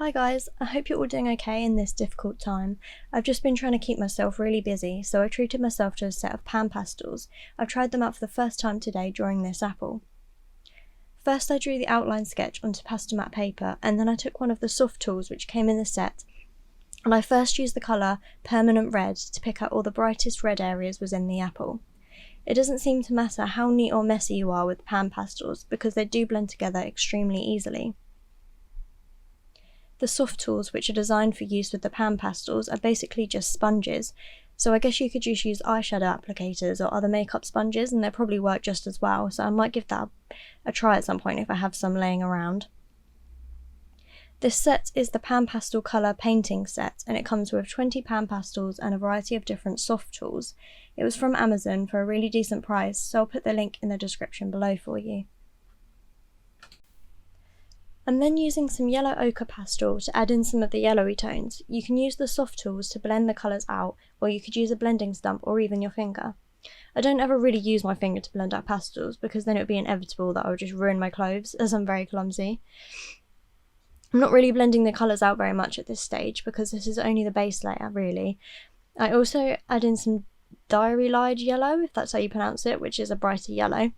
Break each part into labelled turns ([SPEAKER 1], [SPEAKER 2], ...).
[SPEAKER 1] Hi guys, I hope you're all doing okay in this difficult time. I've just been trying to keep myself really busy, so I treated myself to a set of pan pastels. I've tried them out for the first time today drawing this apple. First I drew the outline sketch onto Pastelmat paper, and then I took one of the soft tools which came in the set, and I first used the colour Permanent Red to pick out all the brightest red areas within the apple. It doesn't seem to matter how neat or messy you are with pan pastels because they do blend together extremely easily. The soft tools, which are designed for use with the pan pastels, are basically just sponges, so I guess you could just use eyeshadow applicators or other makeup sponges and they'll probably work just as well, so I might give that a try at some point if I have some laying around. This set is the Pan Pastel Colour Painting set, and it comes with 20 pan pastels and a variety of different soft tools. It was from Amazon for a really decent price, so I'll put the link in the description below for you. I'm then using some yellow ochre pastel to add in some of the yellowy tones. You can use the soft tools to blend the colours out, or you could use a blending stump or even your finger. I don't ever really use my finger to blend out pastels because then it would be inevitable that I would just ruin my clothes, as I'm very clumsy. I'm not really blending the colours out very much at this stage because this is only the base layer really. I also add in some Diary Lied yellow, if that's how you pronounce it, which is a brighter yellow.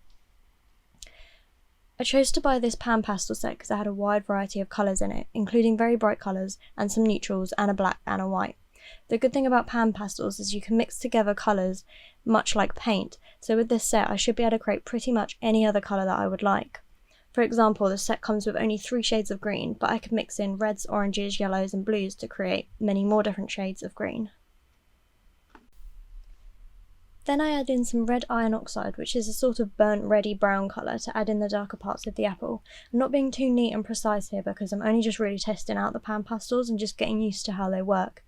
[SPEAKER 1] I chose to buy this pan pastel set because it had a wide variety of colours in it, including very bright colours and some neutrals and a black and a white. The good thing about pan pastels is you can mix together colours much like paint, so with this set I should be able to create pretty much any other colour that I would like. For example, the set comes with only 3 shades of green, but I could mix in reds, oranges, yellows and blues to create many more different shades of green. Then I add in some red iron oxide, which is a sort of burnt reddy brown colour, to add in the darker parts of the apple. I'm not being too neat and precise here because I'm only just really testing out the pan pastels and just getting used to how they work.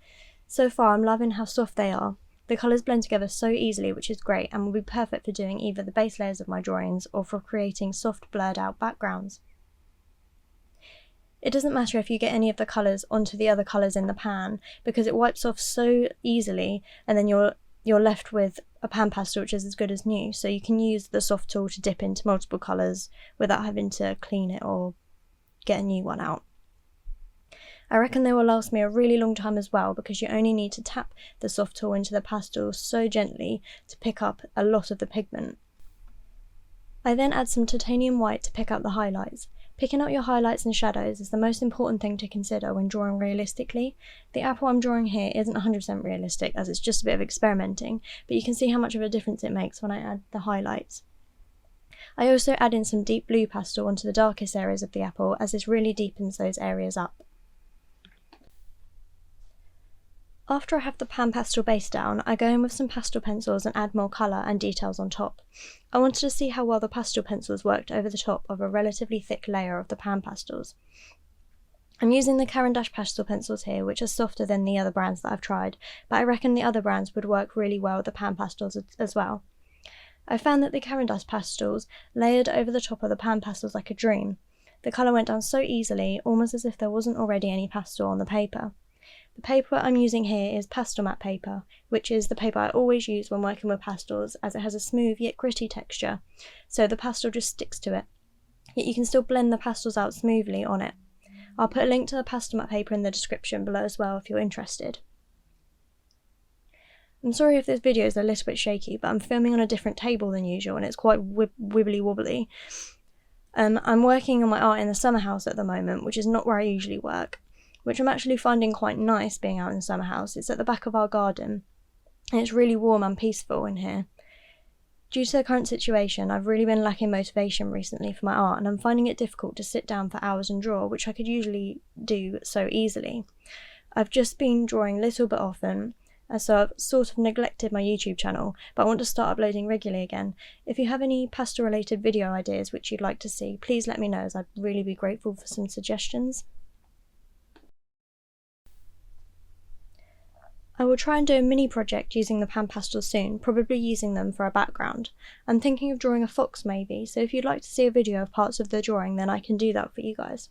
[SPEAKER 1] So far I'm loving how soft they are. The colours blend together so easily, which is great and will be perfect for doing either the base layers of my drawings or for creating soft blurred out backgrounds. It doesn't matter if you get any of the colours onto the other colours in the pan because it wipes off so easily, and then you're left with a pan pastel which is as good as new, so you can use the soft tool to dip into multiple colours without having to clean it or get a new one out. I reckon they will last me a really long time as well because you only need to tap the soft tool into the pastel so gently to pick up a lot of the pigment. I then add some titanium white to pick up the highlights. Picking out your highlights and shadows is the most important thing to consider when drawing realistically. The apple I'm drawing here isn't 100% realistic as it's just a bit of experimenting, but you can see how much of a difference it makes when I add the highlights. I also add in some deep blue pastel onto the darkest areas of the apple as this really deepens those areas up. After I have the pan pastel base down, I go in with some pastel pencils and add more colour and details on top. I wanted to see how well the pastel pencils worked over the top of a relatively thick layer of the pan pastels. I'm using the Caran d'Ache pastel pencils here, which are softer than the other brands that I've tried, but I reckon the other brands would work really well with the pan pastels as well. I found that the Caran d'Ache pastels layered over the top of the pan pastels like a dream. The colour went down so easily, almost as if there wasn't already any pastel on the paper. The paper I'm using here is Pastelmat paper, which is the paper I always use when working with pastels as it has a smooth yet gritty texture, so the pastel just sticks to it. Yet you can still blend the pastels out smoothly on it. I'll put a link to the Pastelmat paper in the description below as well if you're interested. I'm sorry if this video is a little bit shaky, but I'm filming on a different table than usual and it's quite wibbly wobbly. I'm working on my art in the summer house at the moment, which is not where I usually work, which I'm actually finding quite nice being out in the summer house. It's at the back of our garden and it's really warm and peaceful in here. Due to the current situation, I've really been lacking motivation recently for my art and I'm finding it difficult to sit down for hours and draw, which I could usually do so easily. I've just been drawing a little bit often, so I've sort of neglected my YouTube channel, but I want to start uploading regularly again. If you have any pastel related video ideas which you'd like to see, please let me know as I'd really be grateful for some suggestions. I will try and do a mini project using the pan pastels soon, probably using them for a background. I'm thinking of drawing a fox maybe, so if you'd like to see a video of parts of the drawing then I can do that for you guys.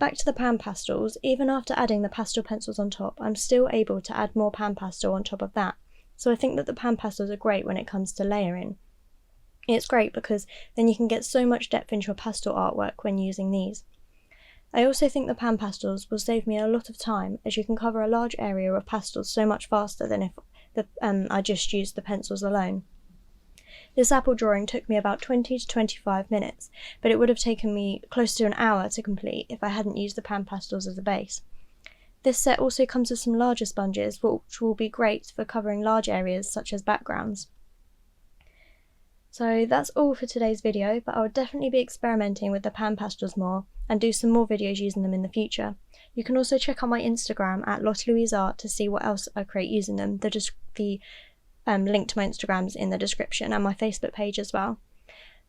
[SPEAKER 1] Back to the pan pastels, even after adding the pastel pencils on top, I'm still able to add more pan pastel on top of that, so I think that the pan pastels are great when it comes to layering. It's great because then you can get so much depth into your pastel artwork when using these. I also think the pan pastels will save me a lot of time, as you can cover a large area of pastels so much faster than if I just used the pencils alone. This apple drawing took me about 20 to 25 minutes, but it would have taken me close to an hour to complete if I hadn't used the pan pastels as a base. This set also comes with some larger sponges, which will be great for covering large areas such as backgrounds. So that's all for today's video, but I will definitely be experimenting with the pan pastels more and do some more videos using them in the future. You can also check out my Instagram at LottieLouiseArt to see what else I create using them. The link to my Instagram is in the description, and my Facebook page as well.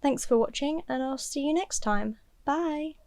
[SPEAKER 1] Thanks for watching, and I'll see you next time. Bye!